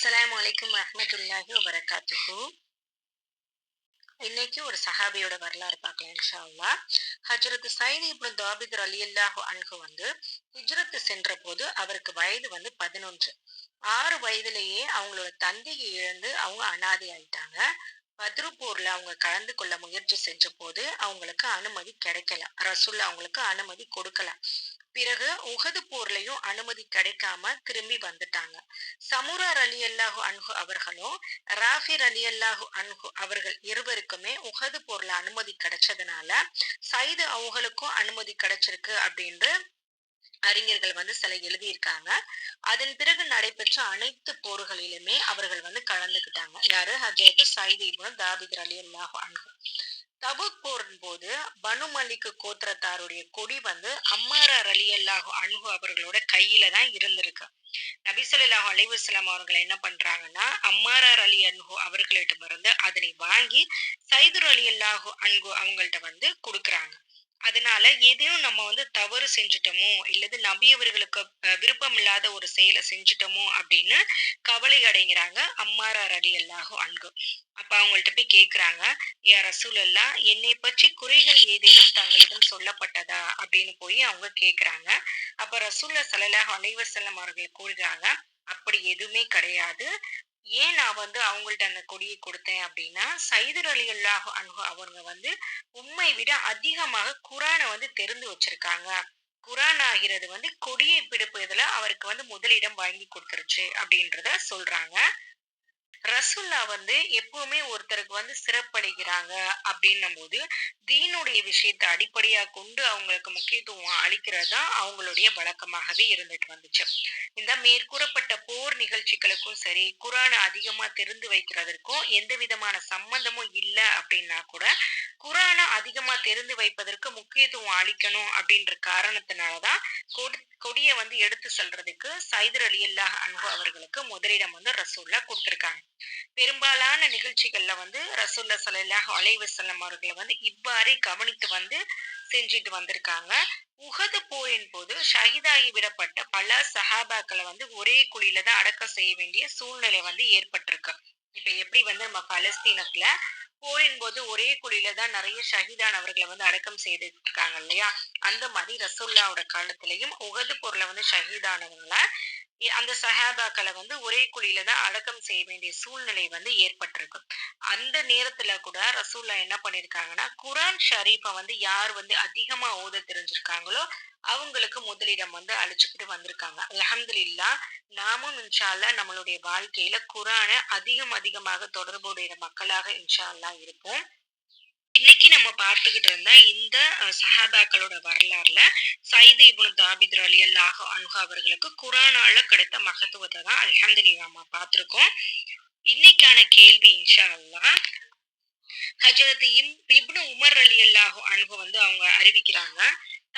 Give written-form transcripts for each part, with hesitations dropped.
அஸ்ஸலாமு அலைக்கும் வரஹ்மத்துல்லாஹி வபரகாத்துஹு. இன்னைக்கு ஒரு சஹாபியோட வரலாறு பார்க்கலாம் இன்ஷா அல்லாஹ். ஹஜ்ரத் சயீத் இப்னு தாபித் ரலியல்லாஹு அன்ஹு ஹிஜ்ரத் சென்ற போது அவருக்கு வயது 11. 6 வயதிலேயே அவங்களோட தந்தையை இழந்து அவங்க அனாதை ஆயிட்டாங்க. பத்ரு போர்ல அவங்க கலந்து கொள்ள முயற்சி செஞ்ச போது அவங்களுக்கு அனுமதி கிடைக்கல. ரசூல் அவங்களுக்கு அனுமதி கொடுக்கல. பிறகு உஹது போர்லயும் அனுமதி கிடைக்காம திரும்பி வந்துட்டாங்க. சமுரா ரலியல்லாஹு அன்ஹு அவர்களும் ராஃபி ரலியல்லாஹு அன்ஹு அவர்கள் இருவருக்குமே உஹது போர்ல அனுமதி கிடைச்சதுனால சைது அவங்களுக்கும் அனுமதி கிடைச்சிருக்கு அப்படின்னு அறிஞர்கள் சில எழுதியிருக்காங்க. அதன் பிறகு நடைபெற்ற அனைத்து போர்களிலுமே அவர்கள் கலந்துக்கிட்டாங்க. யாரு? ஹஜ்ரத் சயீத் இப்னு தாபித் ரலியல்லாஹு அன்ஹு. தபுக் போரின் போது பனு மலிக் கோத்திரத்தாருடைய கொடி அம்மாரா ரலியல்லாஹு அன்ஹு அவர்களோட கையில தான் இருந்திருக்கு. நபி ஸல்லல்லாஹு அலைஹி வஸல்லம் அவர்கள் என்ன பண்றாங்கன்னா, அம்மாரா ரலி அன்ஹு அவர்களிடமிருந்து அதனை வாங்கி சைது ரலியல்லாஹு அன்ஹு அவங்கள்ட்ட கொடுக்குறாங்க. அதனால ஏதேனும் நம்ம தவறு செஞ்சுட்டோமோ இல்லது நபி அவர்களுக்கு விருப்பம் இல்லாத ஒரு செயலை செஞ்சுட்டோமோ அப்படின்னு கவலை அடைகிறாங்க அம்மாரா ரலியல்லாஹு அன்ஹு. அப்ப அவங்கள்ட்ட போய் கேக்குறாங்க, யா ரசூலல்லாஹ், என்னை பற்றி குறைகள் ஏதேனும் தங்களிடம் சொல்லப்பட்டதா அப்படின்னு போய் அவங்க கேக்குறாங்க. அப்ப ரசூலுல்லாஹ் ஸல்லல்லாஹு அலைஹி வஸல்லம் அவர்கள் கூறுகிறாங்க, அப்படி எதுவுமே கிடையாது. ஏன் நான் அவங்கள்ட்ட அந்த கொடியை கொடுத்தேன் அப்படின்னா, சையது ரலியல்லாஹு அன்ஹு அவங்க உம்மை விட அதிகமாக குர்ஆனை தெரிந்து வச்சிருக்காங்க. குர்ஆன் ஆகிறது கொடியை பிடிப்பதுல அவருக்கு முதலிடம் வாங்கி கொடுத்துருச்சு அப்படின்றத சொல்றாங்க. ரசூல்லா எப்பவுமே ஒருத்தருக்கு சிறப்பளிக்கிறாங்க அப்படின்னும் போது தீனுடைய விஷயத்தை அடிப்படையா கொண்டு அவங்களுக்கு முக்கியத்துவம் அளிக்கிறது தான் அவங்களுடைய வழக்கமாகவே இருந்துட்டு வந்துச்சு. இந்த மேற்கூறப்பட்ட போர் நிகழ்ச்சிகளுக்கும் சரி, குர்ஆனை அதிகமா தெரிந்து வைக்கிறதற்கும் எந்த விதமான சம்பந்தமும் இல்லை அப்படின்னா கூட குர்ஆனை அதிகமா தெரிந்து வைப்பதற்கு முக்கியத்துவம் அளிக்கணும் அப்படின்ற காரணத்தினாலதான் கொடியை எடுத்து செல்றதுக்கு சையது ரலியல்லாஹு அன்ஹு அவர்களுக்கு முதலிடம் ரசூல்லா கொடுத்திருக்காங்க. பெரும்பாலான நிகழ்ச்சிகள்ல ரசூலுல்லாஹ் ஸல்லல்லாஹு அலைஹி வஸல்லம் அவர்களை இவ்வாறே கவனித்து செஞ்சுட்டு வந்திருக்காங்க. உஹது போரின் போது ஷஹீதாகி விடப்பட்ட பல சஹாபாக்களை ஒரே குழியில தான் அடக்கம் செய்ய வேண்டிய சூழ்நிலை ஏற்பட்டிருக்கு. இப்ப எப்படி நம்ம பலஸ்தீனத்துல போரின் போது ஒரே குழியில தான் நிறைய ஷஹீதானவர்களை அடக்கம் செய்துட்டு இருக்காங்க இல்லையா? அந்த மாதிரி ரசூலுல்லாஹ்வோட காலத்திலையும் உஹது போர்ல ஷஹீதானவங்களை அந்த சஹாபாக்களை ஒரே குழியில தான் அடக்கம் செய்ய வேண்டிய சூழ்நிலை ஏற்பட்டிருக்கு. அந்த நேரத்துல கூட ரசூல்லா என்ன பண்ணிருக்காங்கன்னா, குர்ஆன் ஷரீஃபை யார் அதிகமா ஓத தெரிஞ்சிருக்காங்களோ அவங்களுக்கு முதலிடம் அழிச்சுக்கிட்டு வந்திருக்காங்க. அல்ஹம்துலில்லாஹ், நாமும் இன்ஷா அல்லாஹ் நம்மளுடைய வாழ்க்கையில குர்ஆனை அதிகமாக தொடர்புடைய மக்களாக இன்ஷா அல்லாஹ் இருப்போம். இன்னைக்கு நம்ம பார்த்துக்கிட்டு இருந்த இந்த சஹாபாக்களோட வரலாறுல சயீத் இப்னு தாபித் ரலியல்லாஹு அன்ஹு அவர்களுக்கு குர்ஆனால கிடைத்த மகத்துவத்தை தான் அல்ஹம்துலில்லாஹ் நம்ம பார்த்திருக்கோம். இன்னைக்கான கேள்வி இன்ஷா அல்லாஹ், ஹஜ்ரத் இப்னு உமர் ரலியல்லாஹு அன்ஹு அவங்க அறிவிக்கிறாங்க,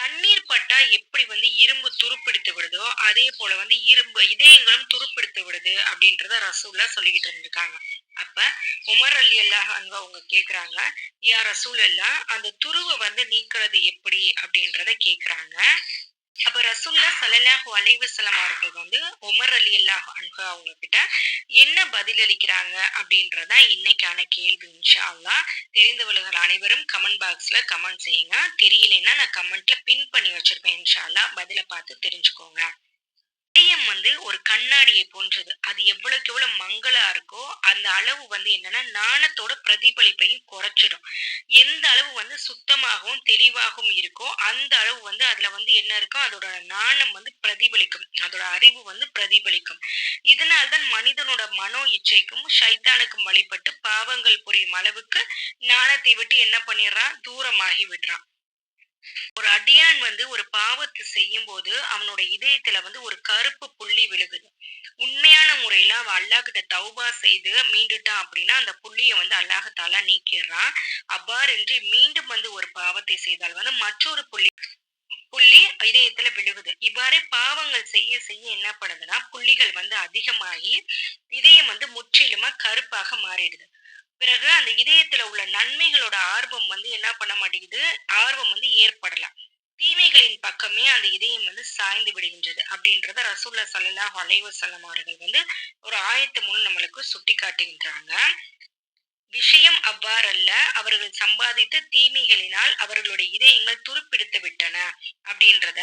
தண்ணீர் பட்டா எப்படி இரும்பு துருப்பிடித்து விடுதோ அதே போல இரும்பு இதயங்களும் துருப்பிடித்து விடுது அப்படின்றத ரசூலுல்லாஹ் சொல்லிக்கிட்டு இருந்திருக்காங்க. அப்ப உமர் ரலியல்லாஹு அன்ஹு அவங்க கேக்குறாங்க, யா ரசூலல்லாஹ், அந்த துருவை நீக்கிறது எப்படி அப்படின்றத கேக்குறாங்க. அப்ப ரசூலுல்லாஹ் ஸல்லல்லாஹு அலைஹி வஸல்லம் அவர்கள் உமர் ரலியல்லாஹு அன்ஹு அவங்க கிட்ட என்ன பதிலளிக்கிறாங்க அப்படின்றதா இன்னைக்கான கேள்வி இன்ஷா அல்லாஹ். தெரிந்தவர்கள் அனைவரும் கமெண்ட் பாக்ஸ்ல கமெண்ட் செய்யுங்க. தெரியலைன்னா நான் கமெண்ட்ல பின் பண்ணி வச்சிருப்பேன். இன்ஷா அல்லாஹ் பதில பார்த்து தெரிஞ்சுக்கோங்க. இதயம் ஒரு கண்ணாடியை போன்றது. அது எவ்வளவுக்கு எவ்வளவு மங்களா இருக்கோ அந்த அளவு என்னன்னா நாணத்தோட பிரதிபலிப்பையும் குறைச்சிடும். எந்த அளவு சுத்தமாகவும் தெளிவாகவும் இருக்கோ அந்த அளவு அதுல என்ன இருக்கோ அதோட நாணம் பிரதிபலிக்கும். அதோட அறிவு பிரதிபலிக்கும். இதனால்தான் மனிதனோட மனோ இச்சைக்கும் ஷைத்தானுக்கும் வழிபட்டு பாவங்கள் புரியும் அளவுக்கு நாணத்தை விட்டு என்ன பண்ணிடுறான்? தூரமாகி விடுறான். ஒரு அடியான் ஒரு பாவத்தை செய்யும் போது அவனோட இதயத்துல ஒரு கருப்பு புள்ளி விழுகுது. உண்மையான முறையில அவன் அல்லாஹ் கிட்ட தௌபா செய்து மீண்டுட்டான் அப்படின்னா அந்த புள்ளிய அல்லாஹ் தஆலா நீக்கிடுறான். அவ்வாறின்றி மீண்டும் ஒரு பாவத்தை செய்தால் மற்றொரு புள்ளி இதயத்துல விழுகுது. இவ்வாறே பாவங்கள் செய்ய செய்ய என்ன பண்ணுதுன்னா புள்ளிகள் அதிகமாகி இதயம் முற்றிலுமா கருப்பாக மாறிடுது. பிறகு அந்த இதயத்துல உள்ள நன்மைகளோட ஆர்வம் என்ன பண்ண மாட்டேங்குது? ஆர்வம் ஏற்படல. தீமைகளின் பக்கமே அந்த இதயம் சாய்ந்து விடுகின்றது அப்படின்றத ரசூலுல்லாஹ் ஸல்லல்லாஹு அலைஹி வஸல்லம் அவர்கள் ஒரு ஆயத்து முன் அன்ஹு சுட்டி காட்டுகின்றாங்க. விஷயம் அவ்வாறல்ல, அவர்கள் சம்பாதித்த தீமைகளினால் அவர்களுடைய இதயங்கள் துருப்பிடித்து விட்டன அப்படின்றத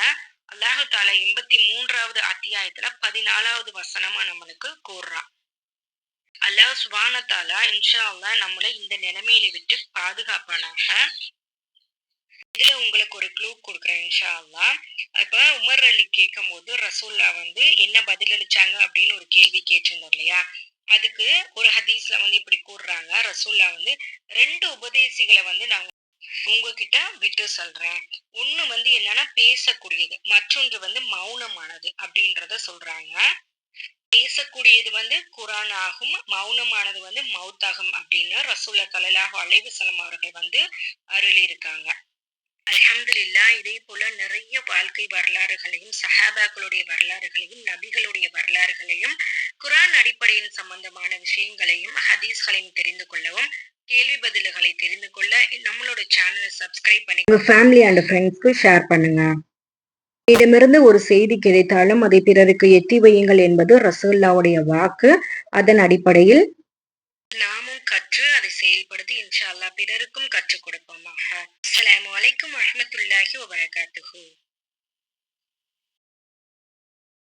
அல்லாஹு தாலா 83வது அத்தியாயத்துல 14வது வசனமா நம்மளுக்கு கூறுறான். அல்லாஹ் சுப்ஹானஹு தஆலா இன்ஷா அல்லாஹ் நம்மளை இந்த நிலைமையில விட்டு பாதுகாப்பானாக. இதுல உங்களுக்கு ஒரு க்ளூ குடுக்குறேன் இன்ஷா அல்லாஹ். இப்ப உமர் அலி கேட்கும்போது ரசூல்லா வந்து என்ன பதிலளிச்சாங்க அப்படின்னு ஒரு கேள்வி கேட்டிருந்தோம் இல்லையா? அதுக்கு ஒரு ஹதீஸ்ல வந்து இப்படி கூறுறாங்க. ரசூல்லா வந்து 2 உபதேசிகள வந்து நான் உங்ககிட்ட விட்டு சொல்றேன். ஒண்ணு வந்து என்னன்னா பேசக்கூடியது, மற்றொன்று வந்து மௌனமானது அப்படின்றத சொல்றாங்க. பேசக்கூடியது வந்து குர்ஆன் ஆகும், மௌனமானது வந்து மவுத் ஆகும் அப்படின்னு ரசூலுல்லாஹி ஸல்லல்லாஹு அலைஹி வஸல்லம் அவர்கள் வந்து அருளியிருக்காங்க. அல்ஹம்துலில்லாஹ். இதே போல நிறைய வாழ்க்கை வரலாறுகளையும், சஹாபாக்களுடைய வரலாறுகளையும், நபிகளுடைய வரலாறுகளையும், குர்ஆன் அடிப்படையில் சம்பந்தமான விஷயங்களையும், ஹதீஸ்களையும் தெரிந்து கொள்ளவும், கேள்வி பதில்களை தெரிந்து கொள்ள நம்மளோட சேனலை சப்ஸ்கிரைப் பண்ணி உங்க ஃபேமிலி அண்ட் ஃப்ரெண்ட்ஸ்க்கு ஷேர் பண்ணுங்க. இடமிருந்து ஒரு செய்தி கிடைத்தாலும் அதை பிறருக்கு எத்தி வையுங்கள் என்பது ரசூலுல்லாஹ்வுடைய வாக்கு. அதன் அடிப்படையில் நாமும் கற்று அதை செயல்படுத்தி இன்ஷா அல்லாஹ் பிறருக்கும் கற்றுக் கொடுப்போமாக. அஸ்ஸலாமு அலைக்கும் வரஹ்மத்துல்லாஹி வபரகாத்துஹு.